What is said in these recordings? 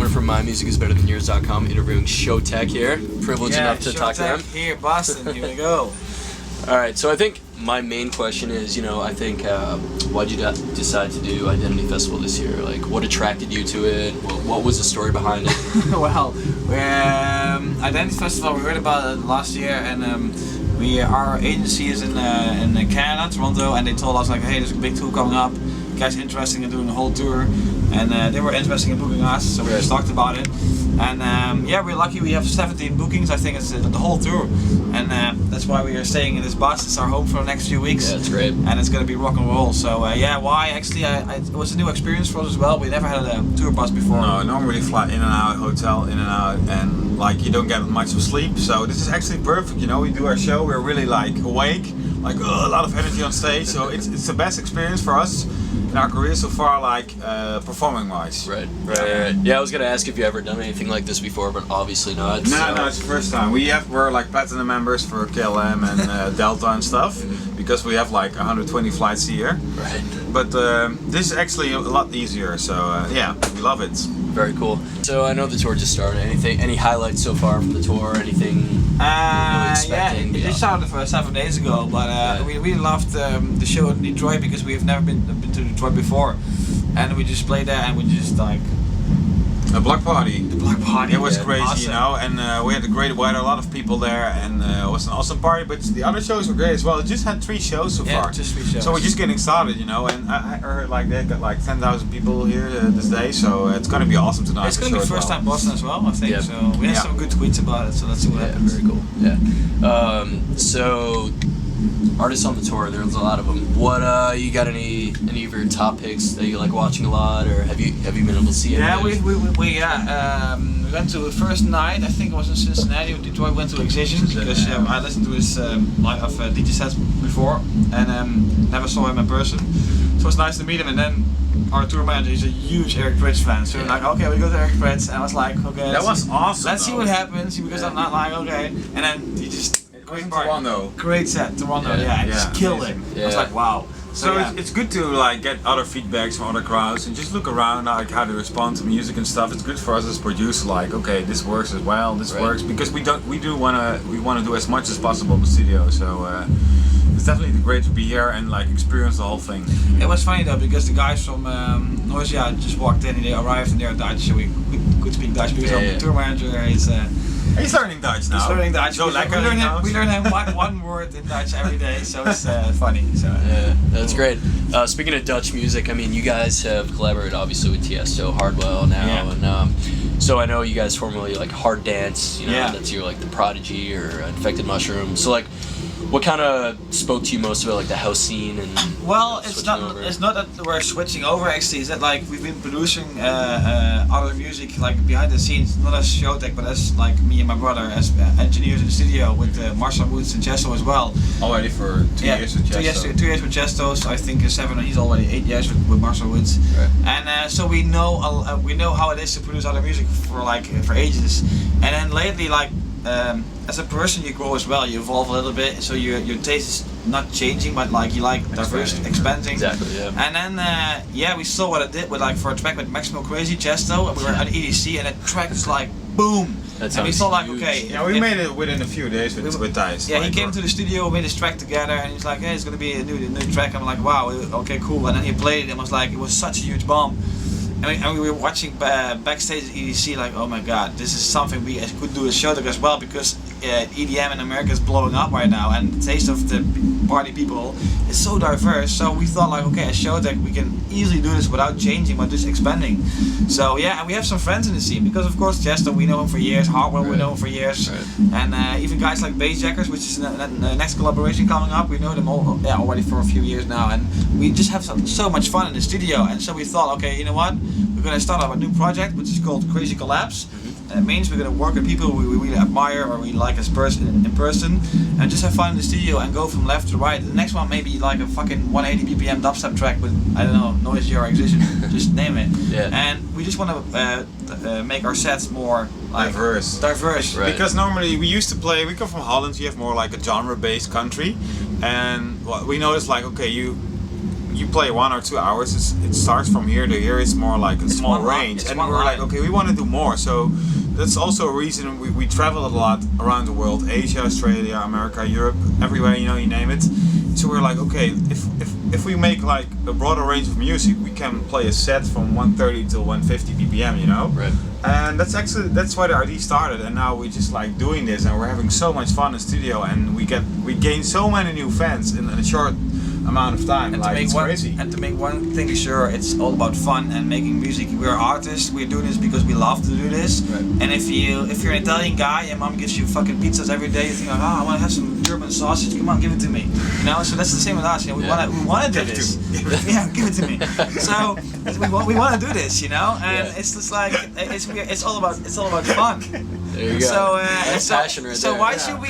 From mmibty.com interviewing Showtek here. Privileged enough to talk to them. Here, Boston, here we go. Alright, so I think my main question is, I think, why'd you decide to do Identity Festival this year? Like, what attracted you to it? What was the story behind it? Well, Identity Festival, we heard about it last year, and our agency is in Canada, Toronto, and they told us like, hey, there's a big tour coming up. You guys are interested in doing a whole tour, and they were interested in booking us, so we just talked about it. And yeah, we're lucky. We have 17 bookings. I think it's the whole tour, and that's why we are staying in this bus. It's our home for the next few weeks. Yeah, it's great. And it's gonna be rock and roll. So yeah, why? Actually, it was a new experience for us as well. We never had a tour bus before. No, normally fly in and out, hotel in and out, and like you don't get much of sleep. So this is actually perfect. We do our show. We're really like awake, like a lot of energy on stage. So it's the best experience for us in our career so far, like performing wise. Right. Yeah, I was gonna ask if you ever done anything like this before, but obviously not. No, it's the first time. We're like platinum members for KLM and Delta and stuff, because we have like 120 flights a year. Right. But this is actually a lot easier. So yeah, we love it. Very cool. So I know the tour just started. Any highlights so far from the tour? Anything? Yeah, it just started 7 days ago, but we really loved the show in Detroit because we have never been to Detroit before, and we just played there and we just like a block party. The block party. It was crazy, awesome. and we had a great weather, a lot of people there, and it was an awesome party. But the other shows were great as well. It just had 3 shows so far. Just 3 shows. So we're just getting started, and I heard like they got like 10,000 people here this day, so it's gonna be awesome tonight. It's gonna be first time Boston as well, I think. Yep. So we had some good tweets about it. So let's see what happens. Very cool. Yeah. So artists on the tour, there's a lot of them. What you got any of your top picks that you like watching a lot, or have you been able to see it? Yeah, we went to the first night. I think it was in Cincinnati. Detroit went to Excision because I listened to his live of DJ sets before and never saw him in person. So it's nice to meet him. And then our tour manager is a huge Eric Prydz fan, so we're like, okay, we go to Eric Prydz, and I was like, okay, that was awesome. Let's see what happens because I'm not like okay, and then he just great set, Toronto, just killed it. I was like, wow. So it's good to like get other feedbacks from other crowds and just look around like how they respond to music and stuff. It's good for us as producers, like okay, this works as well, this works, because we want to do as much as possible in the studio. So it's definitely great to be here and like experience the whole thing. It was funny though because the guys from Noisia just walked in and they arrived and they're Dutch, so we could speak Dutch because our tour manager is. He's learning Dutch now. He's learning Dutch. So we learn him one word in Dutch every day, so it's funny. So yeah, that's great. Speaking of Dutch music, I mean, you guys have collaborated obviously with Tiesto, Hardwell now, and so I know you guys formerly like Hard Dance. That's your like the Prodigy or Infected Mushroom. So like, what kind of spoke to you most about like the house scene and? Well, it's not that we're switching over. Actually, it's that like we've been producing other music like behind the scenes, not as Showtek, but as like me and my brother as engineers in the studio with Marcel Woods and Chesto as well. Already for 2 years with Chesto. 2 years with Chesto. So I think 7. He's already 8 years with Marcel Woods. Right. And so we know how it is to produce other music for ages. And then lately like. As a person you grow as well, you evolve a little bit, so your taste is not changing, but like you like expanding. Exactly, yeah. And then we saw what it did with like for a track with Maximo Crazy, Chesto, and we were at EDC, and that track was like boom. And we thought like okay. Yeah, we made it within a few days with Thijs. Yeah, like, he came to the studio, we made this track together, and he's like, hey, it's gonna be a new track. I'm like, wow, okay, cool. And then he played it, and was like, it was such a huge bomb. And we were watching backstage at EDC like, oh my god, this is something we could do a Showtek as well, because EDM in America is blowing up right now, and the taste of the party people is so diverse. So we thought like, okay, at Showtek we can easily do this without changing, but just expanding. So yeah, and we have some friends in the scene because of course Chester, we know him for years, Hardwell, we know him for years, and even guys like Bassjackers, which is the next collaboration coming up. We know them all already for a few years now, and we just have so much fun in the studio. And so we thought, okay, you know what, we're gonna start up a new project which is called Crazy Collabs. And it means we're gonna work with people we really admire or we like as in person, and just have fun in the studio and go from left to right. The next one may be like a fucking 180 BPM dubstep track with, I don't know, noisy or excision, just name it. Yeah. And we just want to make our sets more like diverse. Right. Because normally we used to play, we come from Holland, so you have more like a genre-based country, and what we noticed like, okay, you play 1 or 2 hours, it starts from here to here, it's more like a small range, and we're like, okay, we want to do more. So that's also a reason we travel a lot around the world, Asia, Australia, America, Europe, everywhere, you know, you name it. So we're like, okay, if we make like a broader range of music, we can play a set from 130 to 150 BPM, you know? Right. And that's why the idea started, and now we just like doing this, and we're having so much fun in the studio, and we gain so many new fans in a short amount of time. And like, to make it's crazy. And to make one thing sure, it's all about fun and making music. We're artists. We're doing this because we love to do this. Right. And if you're an Italian guy and mom gives you fucking pizzas every day, you think like, oh, I want to have some German sausage. Come on, give it to me. You know. So that's the same with us. You know, we want to do this. Yeah, give it to me. So we want to do this. You know, and it's just like it's all about fun. There you go. So, that's passion right so there. why should we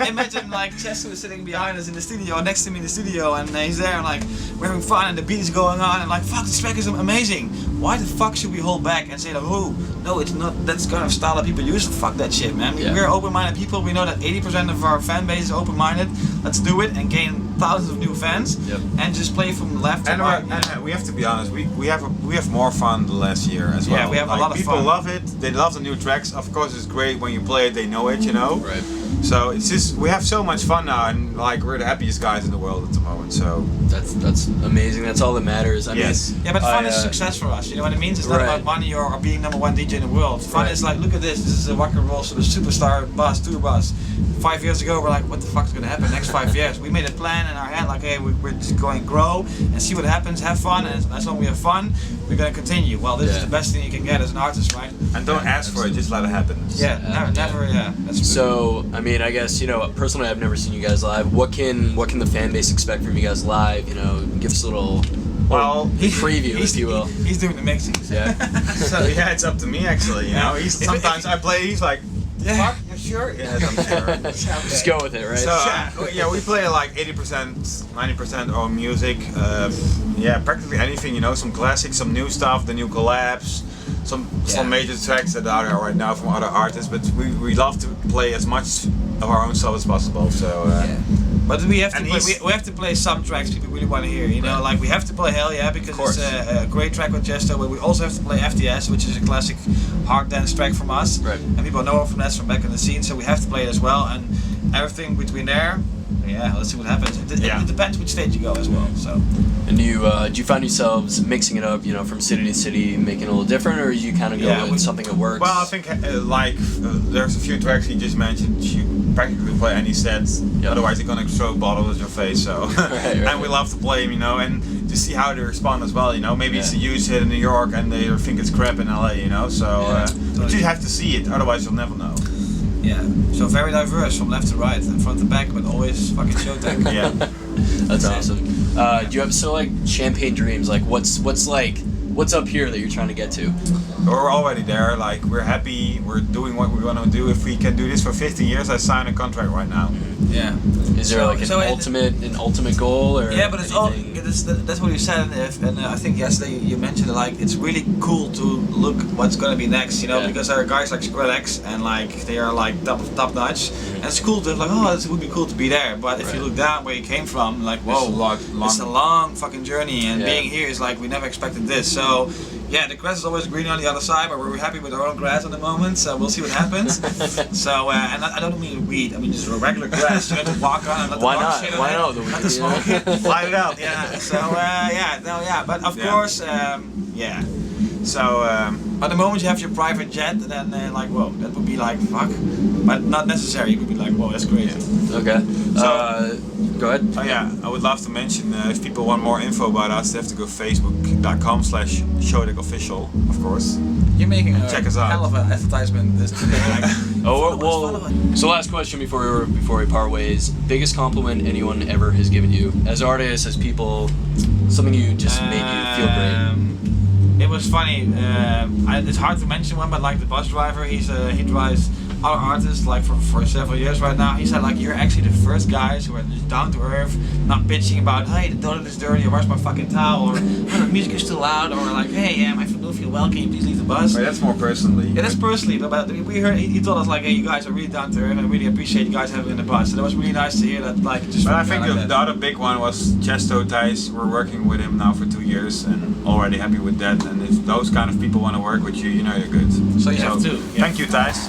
imagine like Chester is sitting behind us in the studio, next to me in the studio, and he's there and like we're having fun and the beat is going on and like fuck, this track is amazing. Why the fuck should we hold back and say like, oh no, it's not that kind of style that people use? Fuck that shit, man. We're open-minded people. We know that 80% of our fan base is open-minded. Let's do it and gain thousands of new fans and just play from left to right. And we have to be honest, we have more fun the last year as well. Yeah, we have like, a lot of people fun. love it. They love the new tracks. Of course, it's great when you play it. They know it, you know. Right. So it's just we have so much fun now, and like we're the happiest guys in the world at the moment. So that's amazing. That's all that matters. I mean, yeah, but fun is success for us. You know what it means? It's not about money or being #1 DJ in the world. Fun is like, look at this. This is a rock and roll sort of superstar bus, tour bus. 5 years ago, we're like, what the fuck is gonna happen next 5 years? We made a plan in our head, like, hey, we're just going to grow and see what happens, have fun, and as long as we have fun, we're gonna continue. Well, this is the best thing you can get as an artist, right? And don't ask for it, just let it happen. Yeah, never. That's so, I mean, I guess, you know, personally, I've never seen you guys live. What can the fan base expect from you guys live? You know, give us a little preview, if you will. He's doing the mixing. Yeah. So yeah, it's up to me actually. You know, sometimes I play. He's like, fuck, you sure? Yes, I'm sure. Just go with it, right? So yeah, we play like 80%, 90% our music. Yeah, practically anything. You know, some classics, some new stuff, the new collabs. Some major tracks that are out right now from other artists, but we love to play as much of our own stuff as possible. So but we have to play some tracks people really want to hear. You know, like we have to play Hell Yeah because it's a great track with Chester. But we also have to play FTS, which is a classic hard dance track from us, and people know it from us from back in the scene. So we have to play it as well, and everything between there. Yeah, let's see what happens. It depends which stage you go as well. So. And do you find yourselves mixing it up, you know, from city to city, making it a little different, or you kind of go with something that works? Well, I think there's a few tracks you just mentioned. You practically play any set, otherwise they're gonna throw bottles at your face. So, and we love to play them, you know, and to see how they respond as well. You know, maybe it's a huge hit in New York and they think it's crap in LA. You know, so but you have to see it, otherwise you'll never know. Yeah, so very diverse from left to right and front to back, but always fucking Showtek. Yeah, that's awesome. Do you have like champagne dreams? Like what's up here that you're trying to get to? We're already there. Like we're happy. We're doing what we want to do. If we can do this for 15 years, I sign a contract right now. Yeah. Is there like an ultimate goal or? Yeah, but it's all. That's what you said, and I think yesterday you mentioned like it's really cool to look what's gonna be next, you know, because there are guys like Skrillex and like they are like top notch, and it's cool to like it would be cool to be there. But if you look down where you came from, like whoa, it's a long fucking journey, and being here is like we never expected this. So. Yeah, the grass is always green on the other side, but we're happy with our own grass at the moment, so we'll see what happens. So, and I don't mean weed, I mean just regular grass. You have to walk on and let the water shit on it. Why not? Let the smoke it, light it up. Yeah. So, but of course, So, at the moment you have your private jet, and then like, whoa, that would be like, fuck. but not necessary. You could be like, whoa, that's crazy. Okay. So- Go ahead. Oh yeah, I would love to mention if people want more info about us, they have to go facebook.com/showtekofficial, of course. You're making a Check us out. hell of an advertisement this today. Like, Oh, follow us. so last question before we part ways. Biggest compliment anyone ever has given you as artists, as people, something you just made you feel great. It was funny. It's hard to mention one, but like the bus driver, he drives other artists like for several years right now. He said like, you're actually the first guys who are just down to earth, not bitching about, hey, the toilet is dirty, or where's my fucking towel, or oh, the music is too loud, or like, hey, I don't feel well, can you please leave the bus? But that's more personally. Yeah, that's personally, but we heard, he told us like, hey, you guys are really down to earth, and I really appreciate you guys having in the bus. So that was really nice to hear that, like, just. But I from a think guy like the that. other big one was Chesto Thijs. We're working with him now for 2 years and already happy with that. And if those kind of people want to work with you, you know you're good. So you have to. Yeah. Thank you, Thijs.